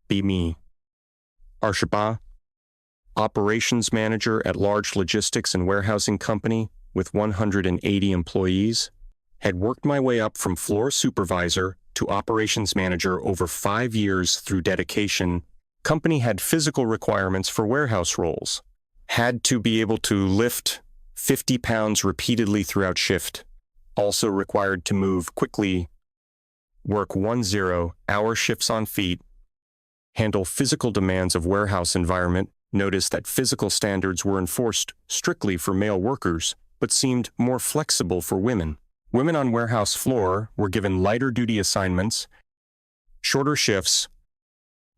Be me. Arshaba, operations manager at large logistics and warehousing company with 180 employees, had worked my way up from floor supervisor to operations manager over 5 years through dedication. Company had physical requirements for warehouse roles. Had to be able to lift 50 pounds repeatedly throughout shift. Also required to move quickly, work 10-hour shifts on feet, handle physical demands of warehouse environment. Notice that physical standards were enforced strictly for male workers, but seemed more flexible for women. Women on warehouse floor were given lighter duty assignments, shorter shifts,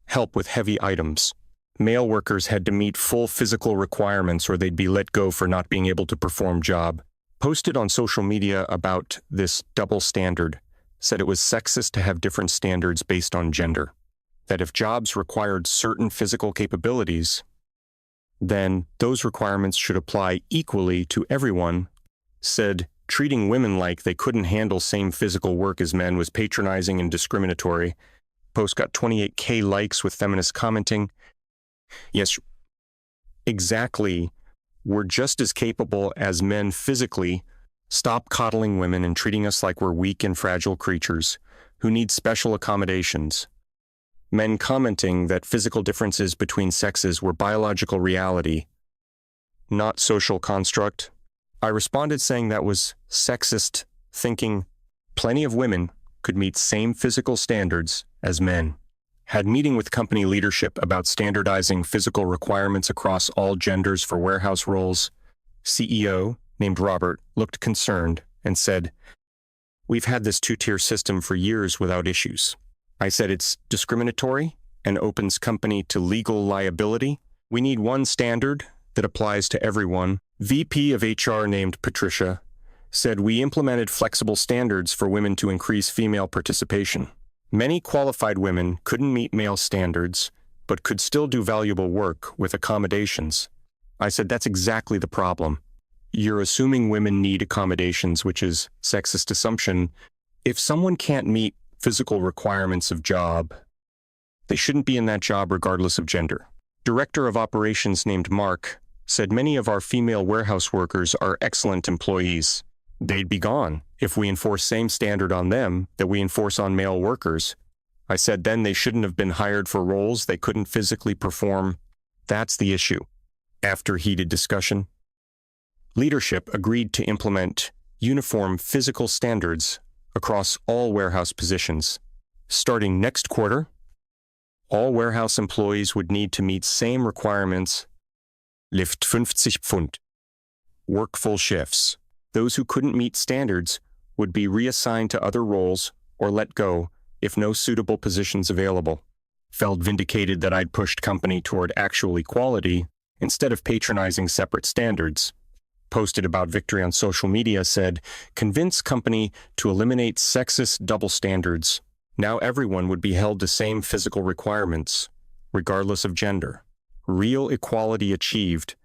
help with heavy items. Male workers had to meet full physical requirements or they'd be let go for not being able to perform job. Posted on social media about this double standard, said it was sexist to have different standards based on gender. That if jobs required certain physical capabilities, then those requirements should apply equally to everyone. Said treating women like they couldn't handle same physical work as men was patronizing and discriminatory. Post got 28K likes with feminists commenting, "Yes, exactly. We're just as capable as men physically. Stop coddling women and treating us like we're weak and fragile creatures who need special accommodations." Men commenting that physical differences between sexes were biological reality, not social construct. I responded saying that was sexist thinking. Plenty of women could meet same physical standards as men. Had meeting with company leadership about standardizing physical requirements across all genders for warehouse roles. CEO, named Robert, looked concerned and said, "We've had this two-tier system for years without issues." I said it's discriminatory and opens company to legal liability. We need one standard that applies to everyone. VP of HR named Patricia said we implemented flexible standards for women to increase female participation. Many qualified women couldn't meet male standards, but could still do valuable work with accommodations. I said that's exactly the problem. You're assuming women need accommodations, which is sexist assumption. If someone can't meet physical requirements of job, they shouldn't be in that job regardless of gender. Director of operations named Mark said many of our female warehouse workers are excellent employees. They'd be gone if we enforce same standard on them that we enforce on male workers. I said then they shouldn't have been hired for roles they couldn't physically perform. That's the issue. After heated discussion, leadership agreed to implement uniform physical standards across all warehouse positions. Starting next quarter, all warehouse employees would need to meet same requirements, lift 50 Pfund, work full shifts. Those who couldn't meet standards would be reassigned to other roles or let go if no suitable positions available. Felt vindicated that I'd pushed company toward actual equality instead of patronizing separate standards. Posted about victory on social media said, "Convince company to eliminate sexist double standards. Now everyone would be held to same physical requirements, regardless of gender. Real equality achieved."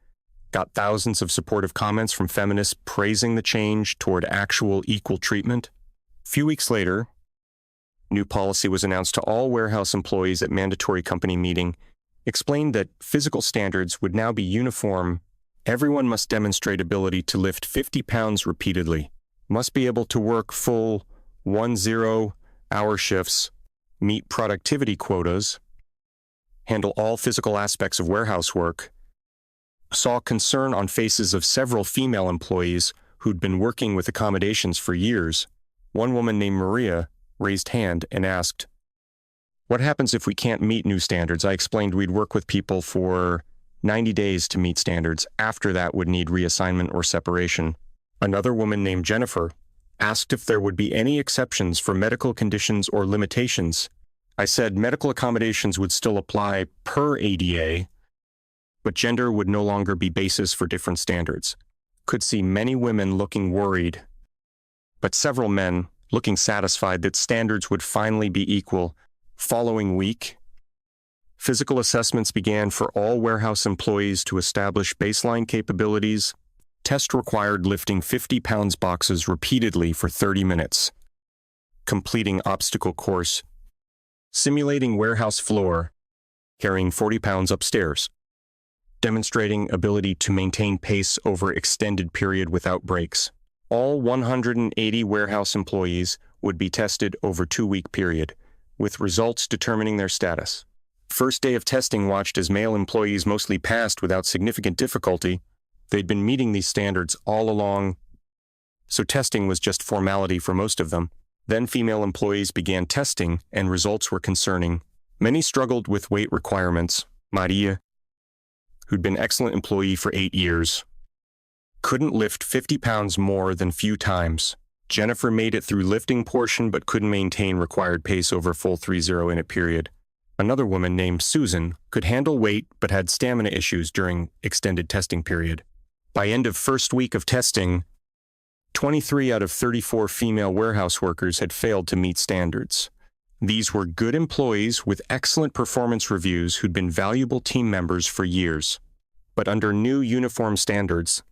Got thousands of supportive comments from feminists praising the change toward actual equal treatment. Few weeks later, new policy was announced to all warehouse employees at mandatory company meeting, explained that physical standards would now be uniform. Everyone must demonstrate ability to lift 50 pounds repeatedly, must be able to work full 10-hour shifts, meet productivity quotas, handle all physical aspects of warehouse work. Saw concern on faces of several female employees who'd been working with accommodations for years. One woman named Maria raised hand and asked, "What happens if we can't meet new standards?" I explained we'd work with people for 90 days to meet standards. After that would need reassignment or separation. Another woman named Jennifer asked if there would be any exceptions for medical conditions or limitations. I said medical accommodations would still apply per ADA, but gender would no longer be basis for different standards. Could see many women looking worried, but several men looking satisfied that standards would finally be equal. Following week, physical assessments began for all warehouse employees to establish baseline capabilities. Test required lifting 50 pounds boxes repeatedly for 30 minutes. Completing obstacle course. Simulating warehouse floor carrying 40 pounds upstairs, demonstrating ability to maintain pace over extended period without breaks. All 180 warehouse employees would be tested over 2-week period, with results determining their status. First day of testing watched as male employees mostly passed without significant difficulty. They'd been meeting these standards all along, so testing was just formality for most of them. Then female employees began testing, and results were concerning. Many struggled with weight requirements. Maria, who'd been an excellent employee for 8 years, couldn't lift 50 pounds more than few times. Jennifer made it through lifting portion but couldn't maintain required pace over full 30-minute period. Another woman named Susan could handle weight but had stamina issues during extended testing period. By end of first week of testing, 23 out of 34 female warehouse workers had failed to meet standards. These were good employees with excellent performance reviews who'd been valuable team members for years. But under new uniform standards,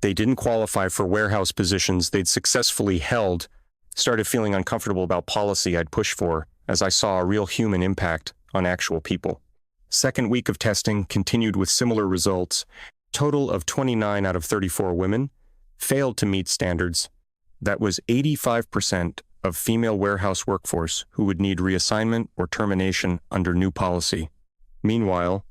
they didn't qualify for warehouse positions they'd successfully held. Started feeling uncomfortable about policy I'd push for, as I saw a real human impact on actual people. Second week of testing continued with similar results. Total of 29 out of 34 women failed to meet standards. That was 85% of female warehouse workforce who would need reassignment or termination under new policy. Meanwhile,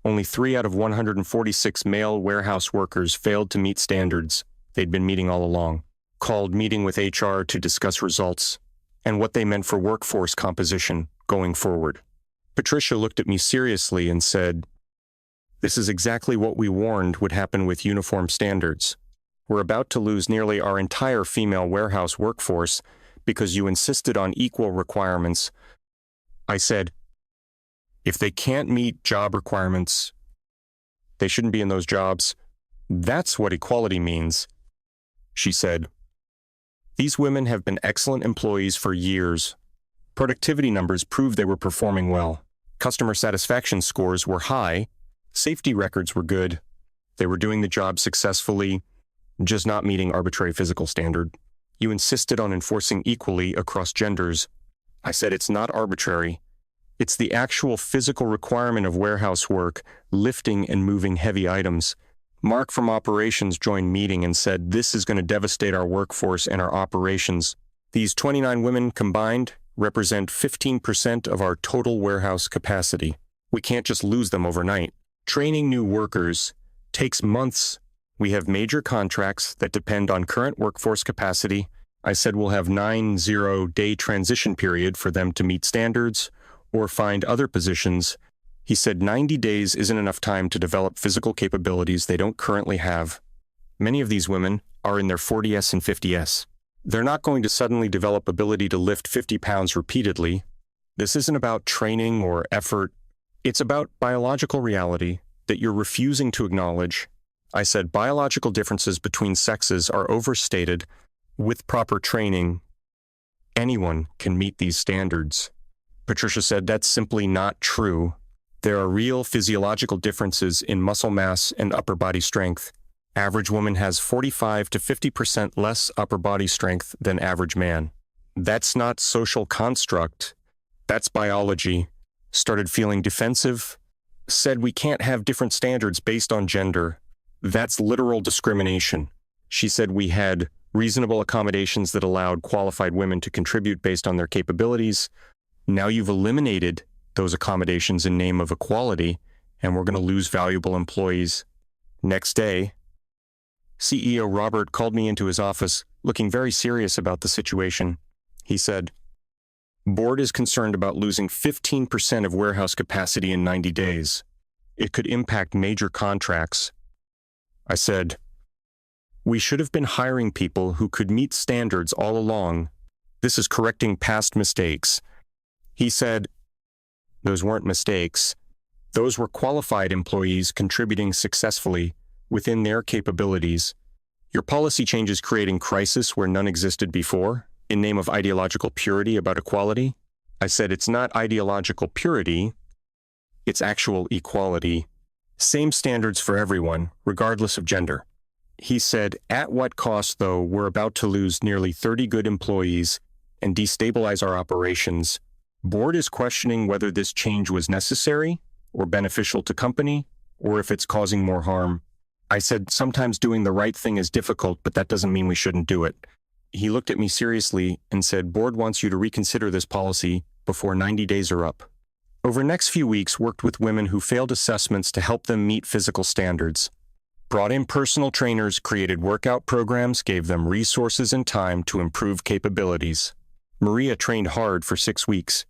only 3 out of 146 male warehouse workers failed to meet standards they'd been meeting all along. Called meeting with HR to discuss results and what they meant for workforce composition going forward. Patricia looked at me seriously and said, "This is exactly what we warned would happen with uniform standards. We're about to lose nearly our entire female warehouse workforce because you insisted on equal requirements." I said, "If they can't meet job requirements, they shouldn't be in those jobs. That's what equality means." She said, "These women have been excellent employees for years. Productivity numbers prove they were performing well. Customer satisfaction scores were high. Safety records were good. They were doing the job successfully, just not meeting arbitrary physical standard. You insisted on enforcing equally across genders." I said, "It's not arbitrary. It's the actual physical requirement of warehouse work, lifting and moving heavy items." Mark from operations joined meeting and said, "This is going to devastate our workforce and our operations. These 29 women combined represent 15% of our total warehouse capacity. We can't just lose them overnight. Training new workers takes months. We have major contracts that depend on current workforce capacity." I said, "We'll have 90-day transition period for them to meet standards or find other positions." He said 90 days isn't enough time to develop physical capabilities they don't currently have. Many of these women are in their 40s and 50s. They're not going to suddenly develop ability to lift 50 pounds repeatedly. This isn't about training or effort. It's about biological reality that you're refusing to acknowledge. I said biological differences between sexes are overstated. With proper training, anyone can meet these standards. Patricia said that's simply not true. There are real physiological differences in muscle mass and upper body strength. Average woman has 45 to 50% less upper body strength than average man. That's not social construct. That's biology. Started feeling defensive. Said we can't have different standards based on gender. That's literal discrimination. She said we had reasonable accommodations that allowed qualified women to contribute based on their capabilities. Now you've eliminated those accommodations in name of equality, and we're going to lose valuable employees. Next day, CEO Robert called me into his office, looking very serious about the situation. He said, "Board is concerned about losing 15% of warehouse capacity in 90 days. It could impact major contracts." I said, "We should have been hiring people who could meet standards all along. This is correcting past mistakes." He said, "Those weren't mistakes. Those were qualified employees contributing successfully within their capabilities. Your policy change is creating crisis where none existed before, in name of ideological purity about equality." I said, "It's not ideological purity. It's actual equality. Same standards for everyone, regardless of gender." He said, "At what cost, though, we're about to lose nearly 30 good employees and destabilize our operations. Board is questioning whether this change was necessary or beneficial to company, or if it's causing more harm. I said, sometimes doing the right thing is difficult, but that doesn't mean we shouldn't do it. He looked at me seriously and said, Board wants you to reconsider this policy before 90 days are up. Over the next few weeks, worked with women who failed assessments to help them meet physical standards. Brought in personal trainers, created workout programs, gave them resources and time to improve capabilities. Maria trained hard for 6 weeks.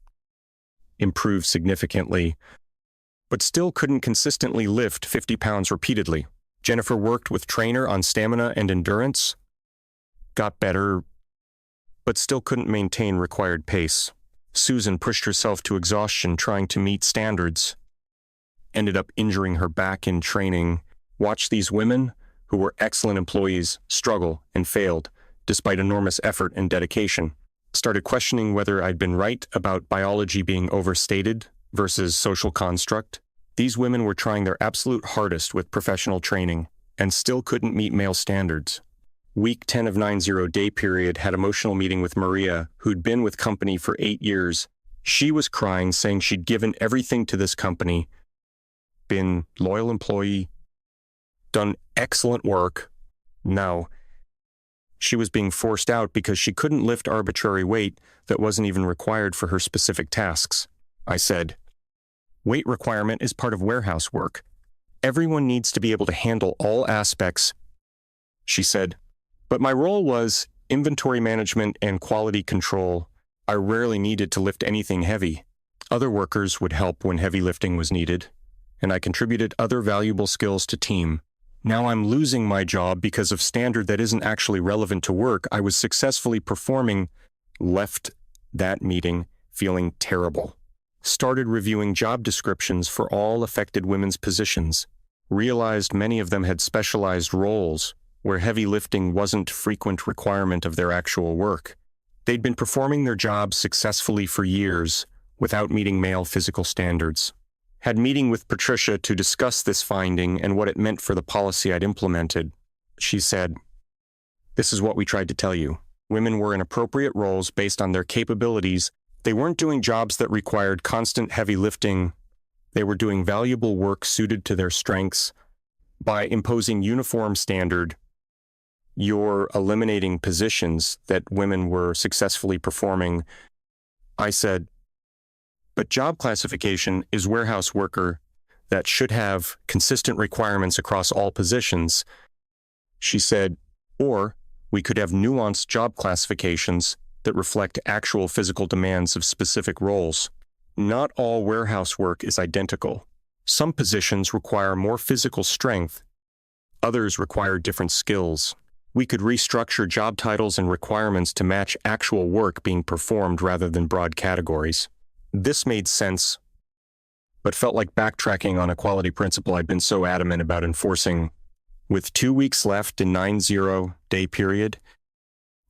Improved significantly, but still couldn't consistently lift 50 pounds repeatedly. Jennifer worked with trainer on stamina and endurance, got better, but still couldn't maintain required pace. Susan pushed herself to exhaustion trying to meet standards, ended up injuring her back in training. Watched these women, who were excellent employees, struggle and failed, despite enormous effort and dedication. Started questioning whether I'd been right about biology being overstated versus social construct. These women were trying their absolute hardest with professional training and still couldn't meet male standards. Week 10 of 90-day period had emotional meeting with Maria, who'd been with company for 8 years. She was crying, saying she'd given everything to this company, been loyal employee, done excellent work. Now, she was being forced out because she couldn't lift arbitrary weight that wasn't even required for her specific tasks. I said, weight requirement is part of warehouse work. Everyone needs to be able to handle all aspects. She said, but my role was inventory management and quality control. I rarely needed to lift anything heavy. Other workers would help when heavy lifting was needed, and I contributed other valuable skills to team. Now I'm losing my job because of standard that isn't actually relevant to work I was successfully performing. Left that meeting feeling terrible. Started reviewing job descriptions for all affected women's positions. Realized many of them had specialized roles where heavy lifting wasn't a frequent requirement of their actual work. They'd been performing their jobs successfully for years without meeting male physical standards. Had meeting with Patricia to discuss this finding and what it meant for the policy I'd implemented. She said, this is what we tried to tell you. Women were in appropriate roles based on their capabilities. They weren't doing jobs that required constant heavy lifting. They were doing valuable work suited to their strengths. By imposing uniform standard, you're eliminating positions that women were successfully performing. I said, but job classification is warehouse worker that should have consistent requirements across all positions. She said, or we could have nuanced job classifications that reflect actual physical demands of specific roles. Not all warehouse work is identical. Some positions require more physical strength. Others require different skills. We could restructure job titles and requirements to match actual work being performed rather than broad categories. This made sense, but felt like backtracking on a quality principle I'd been so adamant about enforcing. With 2 weeks left in 90-day period,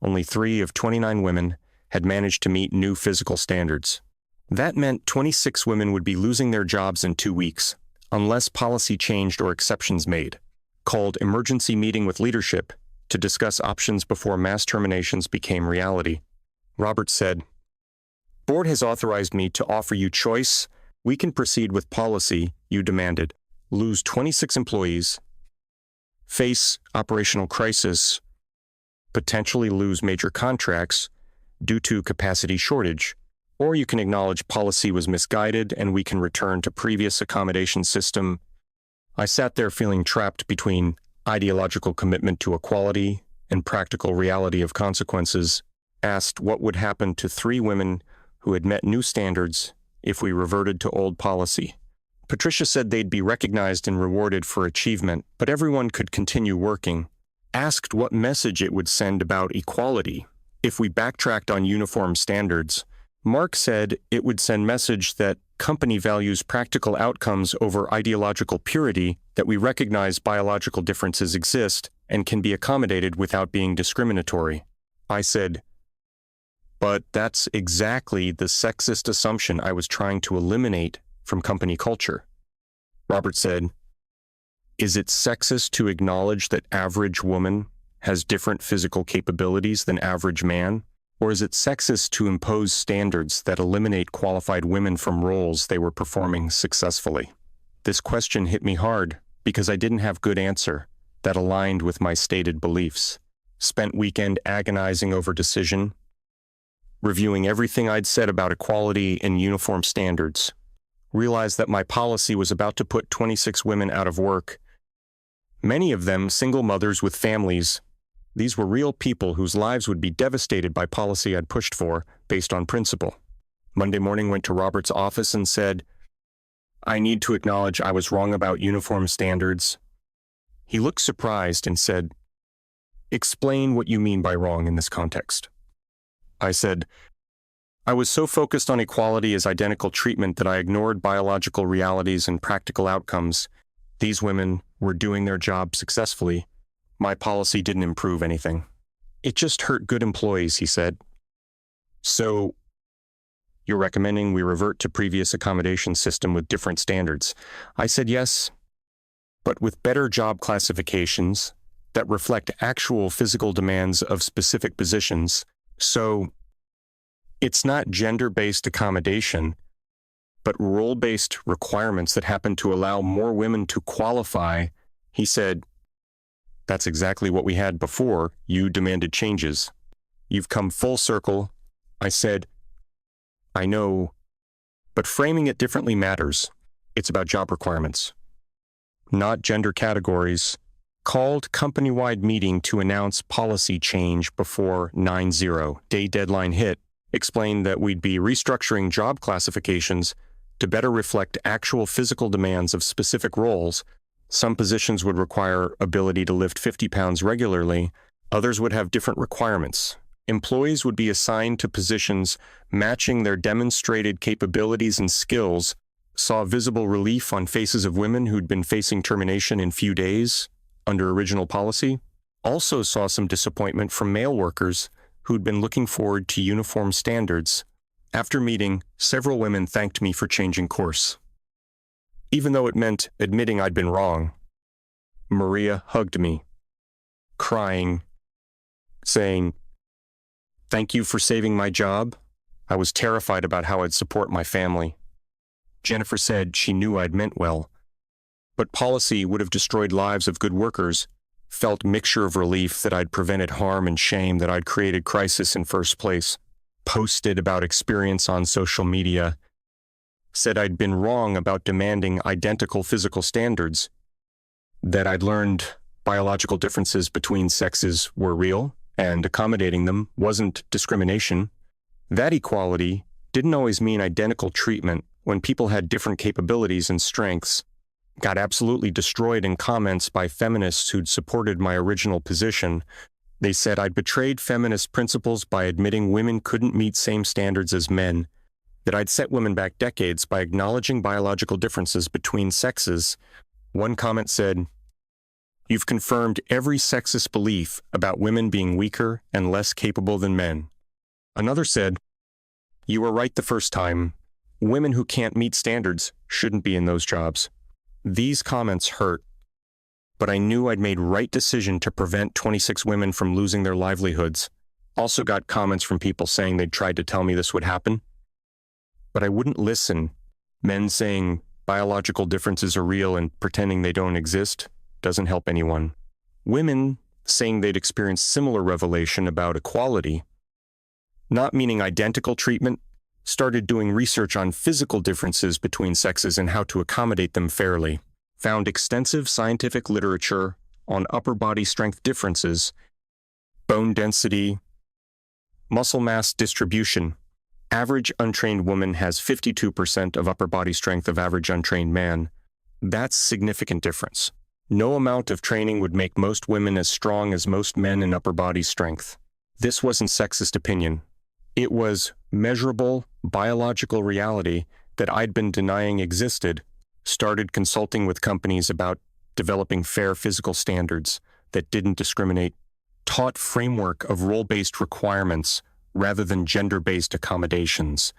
only 3 of 29 women had managed to meet new physical standards. That meant 26 women would be losing their jobs in 2 weeks, unless policy changed or exceptions made. Called emergency meeting with leadership to discuss options before mass terminations became reality. Robert said, Board has authorized me to offer you choice. We can proceed with policy you demanded. Lose 26 employees, face operational crisis, potentially lose major contracts due to capacity shortage, or you can acknowledge policy was misguided and we can return to previous accommodation system. I sat there feeling trapped between ideological commitment to equality and practical reality of consequences, asked what would happen to 3 women who had met new standards if we reverted to old policy. Patricia said they'd be recognized and rewarded for achievement, but everyone could continue working. Asked what message it would send about equality if we backtracked on uniform standards. Mark said it would send message that company values practical outcomes over ideological purity, that we recognize biological differences exist and can be accommodated without being discriminatory. I said, but that's exactly the sexist assumption I was trying to eliminate from company culture. Robert said, is it sexist to acknowledge that average woman has different physical capabilities than average man? Or is it sexist to impose standards that eliminate qualified women from roles they were performing successfully? This question hit me hard because I didn't have good answer that aligned with my stated beliefs. Spent weekend agonizing over decision, reviewing everything I'd said about equality and uniform standards. Realized that my policy was about to put 26 women out of work, many of them single mothers with families. These were real people whose lives would be devastated by policy I'd pushed for based on principle. Monday morning went to Robert's office and said, "I need to acknowledge I was wrong about uniform standards." He looked surprised and said, "Explain what you mean by wrong in this context." I said, "I was so focused on equality as identical treatment that I ignored biological realities and practical outcomes. These women were doing their job successfully. My policy didn't improve anything. It just hurt good employees," he said. "So, you're recommending we revert to previous accommodation system with different standards?" I said yes, but with better job classifications that reflect actual physical demands of specific positions. So, it's not gender-based accommodation, but role-based requirements that happen to allow more women to qualify. He said, "That's exactly what we had before you demanded changes. You've come full circle." I said, "I know, but framing it differently matters. It's about job requirements, not gender categories." Called company-wide meeting to announce policy change before 9/0. Day deadline hit. Explained that we'd be restructuring job classifications to better reflect actual physical demands of specific roles. Some positions would require ability to lift 50 pounds regularly. Others would have different requirements. Employees would be assigned to positions matching their demonstrated capabilities and skills. Saw visible relief on faces of women who'd been facing termination in few days under original policy. Also saw some disappointment from male workers who'd been looking forward to uniform standards. After meeting, several women thanked me for changing course. Even though it meant admitting I'd been wrong, Maria hugged me, crying, saying, "Thank you for saving my job. I was terrified about how I'd support my family." Jennifer said she knew I'd meant well, but policy would have destroyed lives of good workers. Felt mixture of relief that I'd prevented harm and shame that I'd created crisis in first place. Posted about experience on social media. Said I'd been wrong about demanding identical physical standards. That I'd learned biological differences between sexes were real, and accommodating them wasn't discrimination. That equality didn't always mean identical treatment when people had different capabilities and strengths. Got absolutely destroyed in comments by feminists who'd supported my original position. They said I'd betrayed feminist principles by admitting women couldn't meet same standards as men, that I'd set women back decades by acknowledging biological differences between sexes. One comment said, "You've confirmed every sexist belief about women being weaker and less capable than men." Another said, "You were right the first time. Women who can't meet standards shouldn't be in those jobs." These comments hurt, but I knew I'd made right decision to prevent 26 women from losing their livelihoods. Also got comments from people saying they'd tried to tell me this would happen, but I wouldn't listen. Men saying biological differences are real and pretending they don't exist doesn't help anyone. Women saying they'd experienced similar revelation about equality, not meaning identical treatment, started doing research on physical differences between sexes and how to accommodate them fairly. Found extensive scientific literature on upper body strength differences, bone density, muscle mass distribution. Average untrained woman has 52% of upper body strength of average untrained man. That's significant difference. No amount of training would make most women as strong as most men in upper body strength. This wasn't sexist opinion. It was measurable biological reality that I'd been denying existed. Started consulting with companies about developing fair physical standards that didn't discriminate. Taught framework of role-based requirements rather than gender-based accommodations.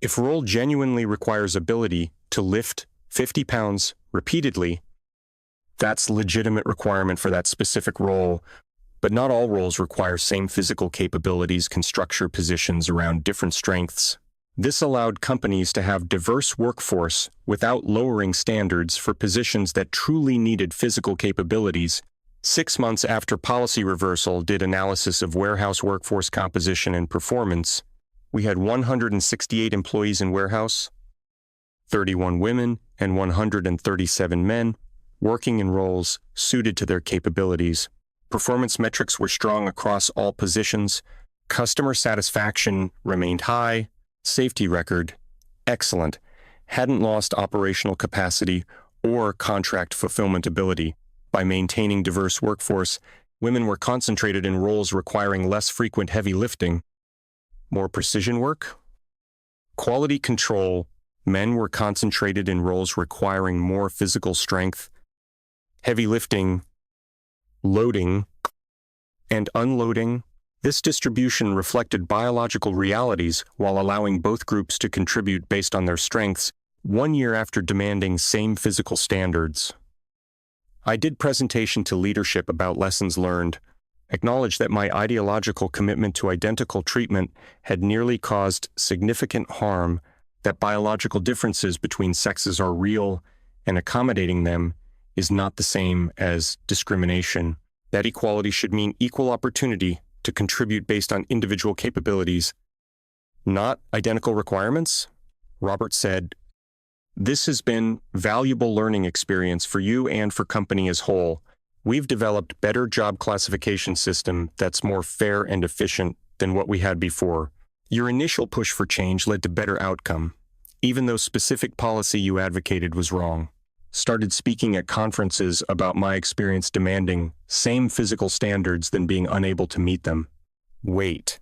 If role genuinely requires ability to lift 50 pounds repeatedly, that's a legitimate requirement for that specific role. But not all roles require same physical capabilities can structure positions around different strengths. This allowed companies to have diverse workforce without lowering standards for positions that truly needed physical capabilities. 6 months after policy reversal did analysis of warehouse workforce composition and performance. We had 168 employees in warehouse, 31 women and 137 men, working in roles suited to their capabilities. Performance metrics were strong across all positions. Customer satisfaction remained high. Safety record, excellent. Hadn't lost operational capacity or contract fulfillment ability. By maintaining diverse workforce, women were concentrated in roles requiring less frequent heavy lifting. More precision work. Quality control, men were concentrated in roles requiring more physical strength. Heavy lifting, loading, and unloading. This distribution reflected biological realities while allowing both groups to contribute based on their strengths 1 year after demanding same physical standards. I did presentation to leadership about lessons learned, acknowledged that my ideological commitment to identical treatment had nearly caused significant harm, that biological differences between sexes are real, and accommodating them is not the same as discrimination, that equality should mean equal opportunity to contribute based on individual capabilities, not identical requirements. Robert said, "This has been valuable learning experience for you and for company as whole. We've developed better job classification system that's more fair and efficient than what we had before. Your initial push for change led to better outcome, even though specific policy you advocated was wrong." Started speaking at conferences about my experience demanding same physical standards than being unable to meet them. Wait.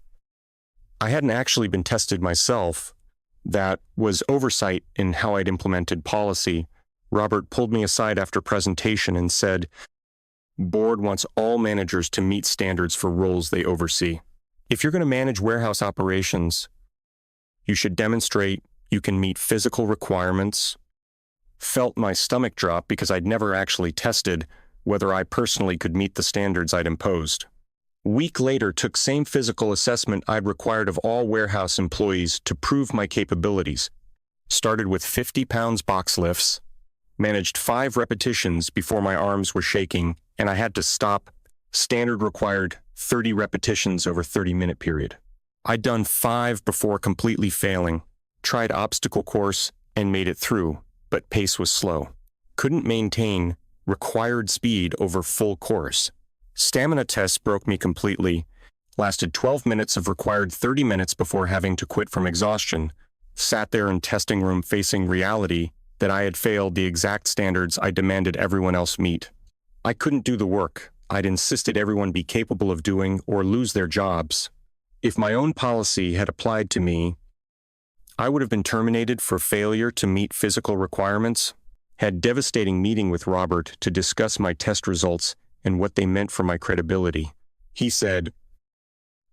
I hadn't actually been tested myself. That was oversight in how I'd implemented policy. Robert pulled me aside after presentation and said, "Board wants all managers to meet standards for roles they oversee. If you're going to manage warehouse operations, you should demonstrate you can meet physical requirements." Felt my stomach drop because I'd never actually tested whether I personally could meet the standards I'd imposed. Week later, took same physical assessment I'd required of all warehouse employees to prove my capabilities. Started with 50 pounds box lifts, managed 5 repetitions before my arms were shaking, and I had to stop. Standard required 30 repetitions over 30-minute period. I'd done 5 before completely failing, tried obstacle course, and made it through, but pace was slow. Couldn't maintain required speed over full course. Stamina tests broke me completely. Lasted 12 minutes of required 30 minutes before having to quit from exhaustion. Sat there in testing room facing reality that I had failed the exact standards I demanded everyone else meet. I couldn't do the work I'd insisted everyone be capable of doing or lose their jobs. If my own policy had applied to me, I would have been terminated for failure to meet physical requirements. Had devastating meeting with Robert to discuss my test results and what they meant for my credibility. He said,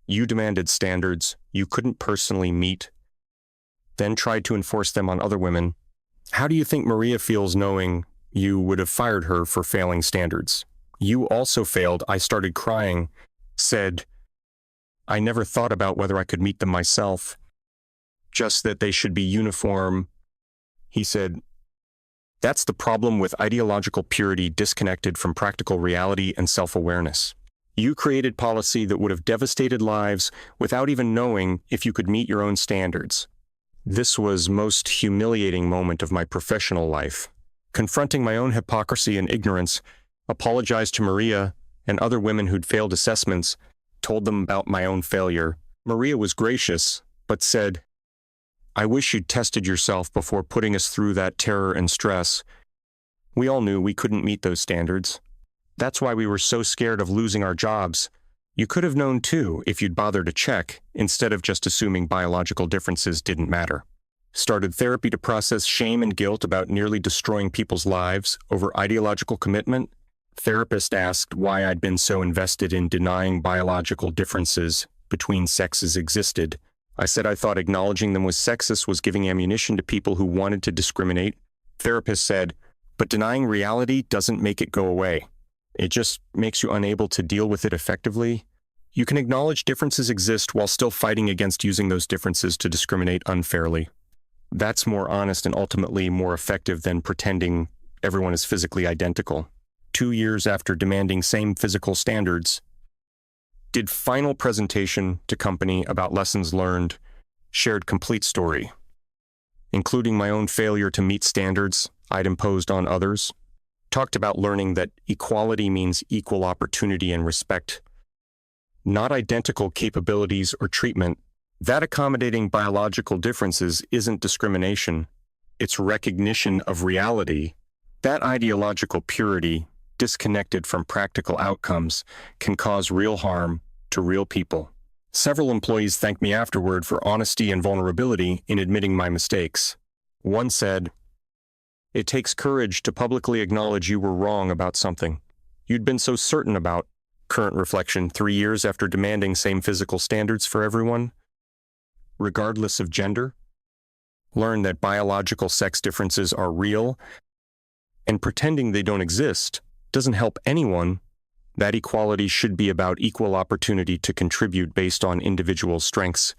"You demanded standards you couldn't personally meet, then tried to enforce them on other women. How do you think Maria feels knowing you would have fired her for failing standards? You also failed." I started crying, said, "I never thought about whether I could meet them myself. Just that they should be uniform." He said, "That's the problem with ideological purity disconnected from practical reality and self-awareness. You created policy that would have devastated lives without even knowing if you could meet your own standards." This was most humiliating moment of my professional life. Confronting my own hypocrisy and ignorance, apologized to Maria and other women who'd failed assessments, told them about my own failure. Maria was gracious, but said, "I wish you'd tested yourself before putting us through that terror and stress. We all knew we couldn't meet those standards. That's why we were so scared of losing our jobs. You could have known too if you'd bothered to check, instead of just assuming biological differences didn't matter." Started therapy to process shame and guilt about nearly destroying people's lives over ideological commitment. Therapist asked why I'd been so invested in denying biological differences between sexes existed. I said I thought acknowledging them was sexist was giving ammunition to people who wanted to discriminate. Therapist said, "But denying reality doesn't make it go away. It just makes you unable to deal with it effectively. You can acknowledge differences exist while still fighting against using those differences to discriminate unfairly. That's more honest and ultimately more effective than pretending everyone is physically identical. 2 years after demanding same physical standards, did final presentation to company about lessons learned, shared complete story, including my own failure to meet standards I'd imposed on others, talked about learning that equality means equal opportunity and respect, not identical capabilities or treatment, that accommodating biological differences isn't discrimination, it's recognition of reality. That ideological purity, disconnected from practical outcomes, can cause real harm to real people. Several employees thanked me afterward for honesty and vulnerability in admitting my mistakes. One said, "It takes courage to publicly acknowledge you were wrong about something you'd been so certain about." Current reflection, 3 years after demanding same physical standards for everyone, regardless of gender, learn that biological sex differences are real, and pretending they don't exist doesn't help anyone. That equality should be about equal opportunity to contribute based on individual strengths,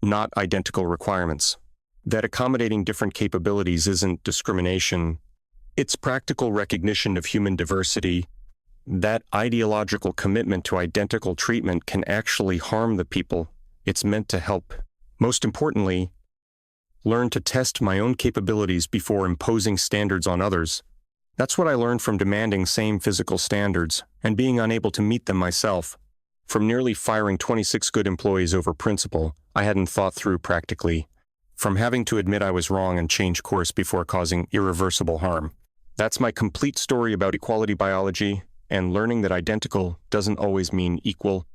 not identical requirements. That accommodating different capabilities isn't discrimination, it's practical recognition of human diversity. That ideological commitment to identical treatment can actually harm the people it's meant to help. Most importantly, learn to test my own capabilities before imposing standards on others. That's what I learned from demanding same physical standards and being unable to meet them myself. From nearly firing 26 good employees over principle I hadn't thought through practically. From having to admit I was wrong and change course before causing irreversible harm. That's my complete story about equality biology and learning that identical doesn't always mean equal.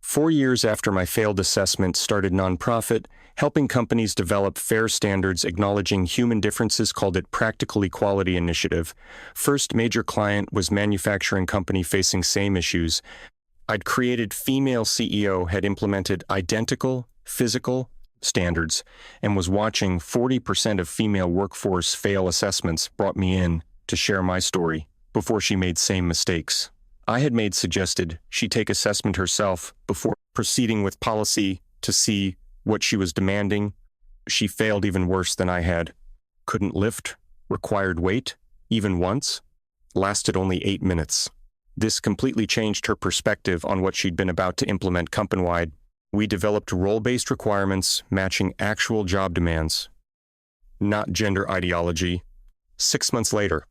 4 years after my failed assessment, started nonprofit, helping companies develop fair standards acknowledging human differences, called it Practical Equality Initiative. First major client was manufacturing company facing same issues. I'd created female CEO, had implemented identical physical standards, and was watching 40% of female workforce fail assessments. Brought me in to share my story before she made same mistakes I had made, suggested she take assessment herself before proceeding with policy to see what she was demanding. She failed even worse than I had. Couldn't lift, required weight, even once, lasted only 8 minutes. This completely changed her perspective on what she'd been about to implement company-wide. We developed role-based requirements matching actual job demands, not gender ideology. 6 months later,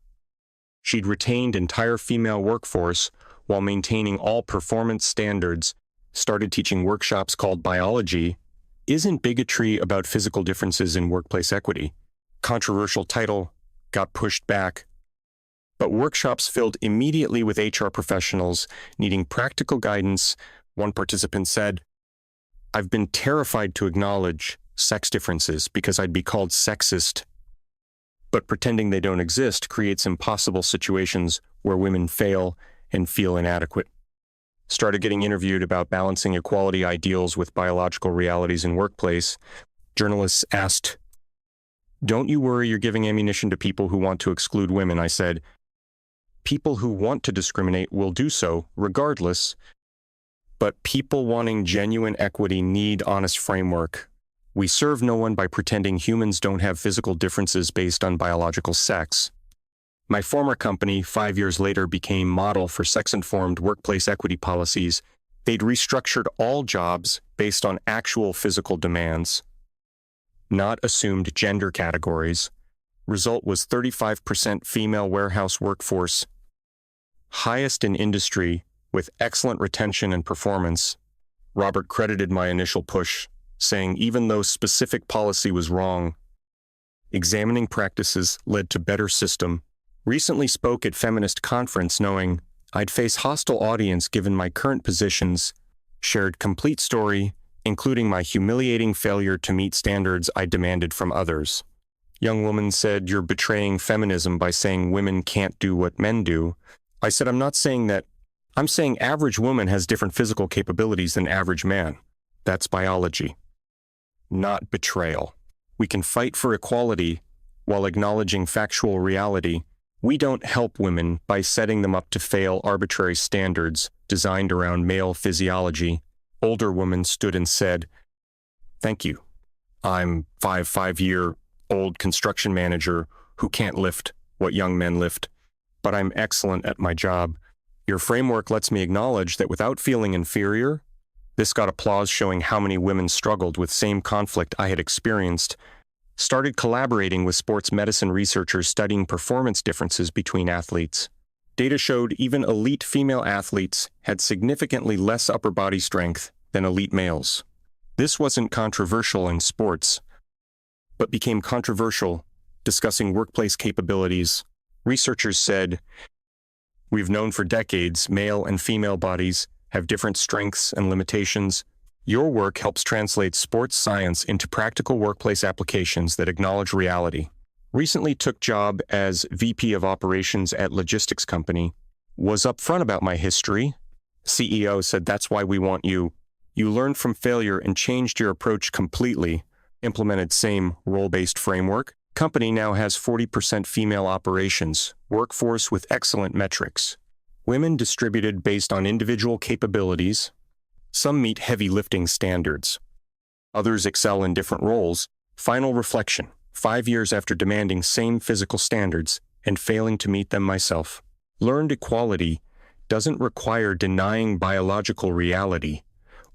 she'd retained entire female workforce while maintaining all performance standards, started teaching workshops called Biology Isn't Bigotry About Physical Differences in Workplace Equity. Controversial title, got pushed back. But workshops filled immediately with HR professionals needing practical guidance. One participant said, "I've been terrified to acknowledge sex differences because I'd be called sexist. But pretending they don't exist creates impossible situations where women fail and feel inadequate." Started getting interviewed about balancing equality ideals with biological realities in workplace. Journalists asked, "Don't you worry you're giving ammunition to people who want to exclude women?" I said, "People who want to discriminate will do so regardless, but people wanting genuine equity need honest framework. We serve no one by pretending humans don't have physical differences based on biological sex." My former company, 5 years later, became model for sex-informed workplace equity policies. They'd restructured all jobs based on actual physical demands, not assumed gender categories. Result was 35% female warehouse workforce, highest in industry, with excellent retention and performance. Robert credited my initial push, saying even though specific policy was wrong, examining practices led to better system. Recently spoke at Feminist conference knowing I'd face hostile audience given my current positions, shared complete story, including my humiliating failure to meet standards I demanded from others. Young woman said, "You're betraying feminism by saying women can't do what men do." I said, "I'm not saying that. I'm saying average woman has different physical capabilities than average man. That's biology, not betrayal. We can fight for equality while acknowledging factual reality We don't help women by setting them up to fail arbitrary standards designed around male physiology. Older woman stood and said, "Thank you. I'm 5-year-old construction manager who can't lift what young men lift, but I'm excellent at my job. Your framework lets me acknowledge that without feeling inferior." This got applause, showing how many women struggled with same conflict I had experienced. Started collaborating with sports medicine researchers studying performance differences between athletes. Data showed even elite female athletes had significantly less upper body strength than elite males. This wasn't controversial in sports, but became controversial discussing workplace capabilities. Researchers said, "We've known for decades male and female bodies have different strengths and limitations. Your work helps translate sports science into practical workplace applications that acknowledge reality." Recently took job as VP of operations at logistics company. Was upfront about my history. CEO said, "That's why we want you. You learned from failure and changed your approach completely." Implemented same role-based framework. Company now has 40% female operations. Workforce with excellent metrics. Women distributed based on individual capabilities. Some meet heavy lifting standards. Others excel in different roles. Final reflection: 5 years after demanding same physical standards and failing to meet them myself. Learned equality doesn't require denying biological reality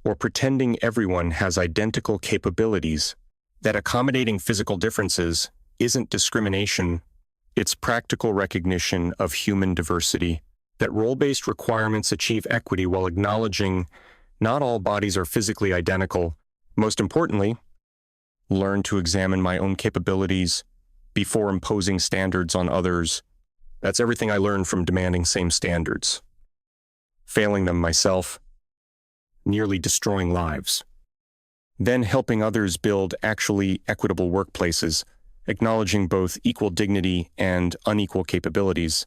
or pretending everyone has identical capabilities. That accommodating physical differences isn't discrimination. It's practical recognition of human diversity. That role-based requirements achieve equity while acknowledging not all bodies are physically identical. Most importantly, learn to examine my own capabilities before imposing standards on others. That's everything I learned from demanding same standards. Failing them myself, nearly destroying lives. Then helping others build actually equitable workplaces, acknowledging both equal dignity and unequal capabilities.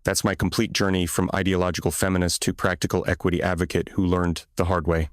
That's my complete journey from ideological feminist to practical equity advocate who learned the hard way.